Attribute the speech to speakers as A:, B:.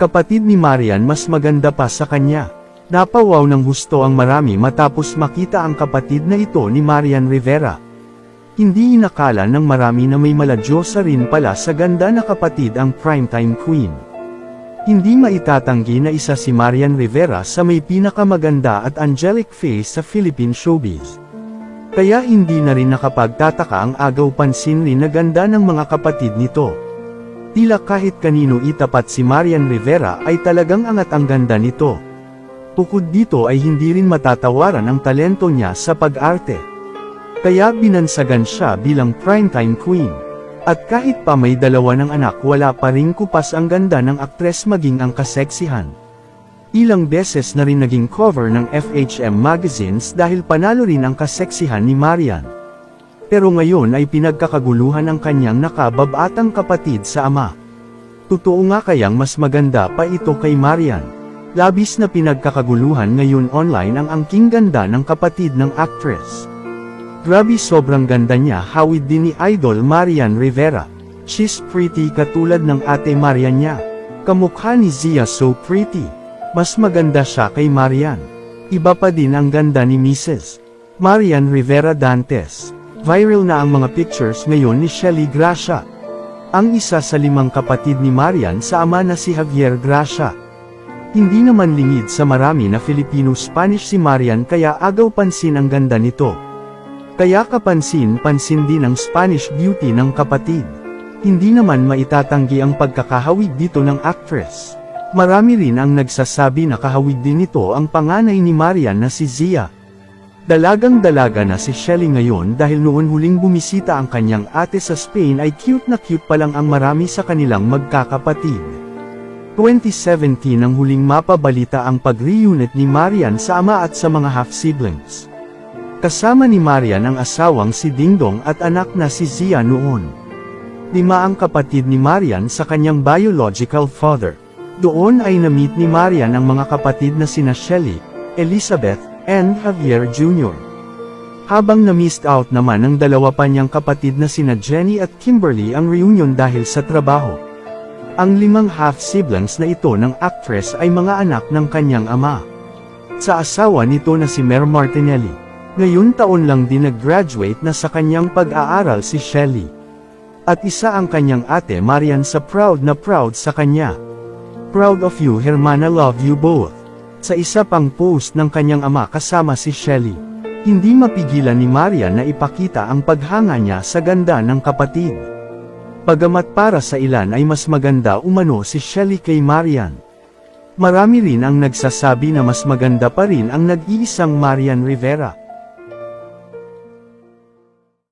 A: Kapatid ni Marian mas maganda pa sa kanya. Napawaw ng husto ang marami matapos makita ang kapatid na ito ni Marian Rivera. Hindi inakala ng marami na may maladyosa rin pala sa ganda na kapatid ang primetime queen. Hindi maitatanggi na isa si Marian Rivera sa may pinakamaganda at angelic face sa Philippine showbiz. Kaya hindi na rin nakapagtataka ang agaw pansin rin na ganda ng mga kapatid nito. Tila kahit kanino itapat si Marian Rivera ay talagang angat ang ganda nito. Bukod dito ay hindi rin matatawaran ang talento niya sa pag-arte. Kaya binansagan siya bilang primetime queen. At kahit pa may dalawa ng anak wala pa ring kupas ang ganda ng aktres maging ang kaseksihan. Ilang beses na rin naging cover ng FHM magazines dahil panalo rin ang kaseksihan ni Marian. Pero ngayon ay pinagkakaguluhan ang kanyang nakababatang kapatid sa ama. Totoo nga kayang mas maganda pa ito kay Marian? Labis na pinagkakaguluhan ngayon online ang angking ganda ng kapatid ng actress. Grabe sobrang ganda niya hawid din ni Idol Marian Rivera. She's pretty katulad ng ate Marian niya. Kamukha ni Zia so pretty. Mas maganda siya kay Marian. Iba pa din ang ganda ni Mrs. Marian Rivera Dantes. Viral na ang mga pictures ngayon ni Shelly Gracia. Ang isa sa 5 kapatid ni Marian sa ama na si Javier Gracia. Hindi naman lingid sa marami na Filipino-Spanish si Marian kaya agaw pansin ang ganda nito. Kaya kapansin-pansin din ang Spanish beauty ng kapatid. Hindi naman maitatanggi ang pagkakahawig dito ng actress. Marami rin ang nagsasabi na kahawig din nito ang panganay ni Marian na si Zia. Dalagang-dalaga na si Shelly ngayon dahil noon huling bumisita ang kanyang ate sa Spain ay cute na cute pa lang ang marami sa kanilang magkakapatid. 2017 ang huling mapabalita ang pag-reunite ni Marian sa ama at sa mga half-siblings. Kasama ni Marian ang asawang si Dingdong at anak na si Zia noon. 5 ang kapatid ni Marian sa kanyang biological father. Doon ay na-meet ni Marian ang mga kapatid na sina Shelly, Elizabeth, and Javier Jr. Habang na-missed out naman ng dalawa pa niyang kapatid na sina Jenny at Kimberly ang reunion dahil sa trabaho. Ang 5 half-siblings na ito ng actress ay mga anak ng kanyang ama. Sa asawa nito na si Mer Martinelli. Ngayon taon lang din nag-graduate na sa kanyang pag-aaral si Shelly. At isa ang kanyang ate Marian sa proud sa kanya. Proud of you Hermana, love you both. Sa isa pang post ng kanyang ama kasama si Shelly. Hindi mapigilan ni Marian na ipakita ang paghanga niya sa ganda ng kapatid. Bagamat para sa ilan ay mas maganda umano si Shelly kay Marian. Marami rin ang nagsasabi na mas maganda pa rin ang nag-iisang Marian Rivera.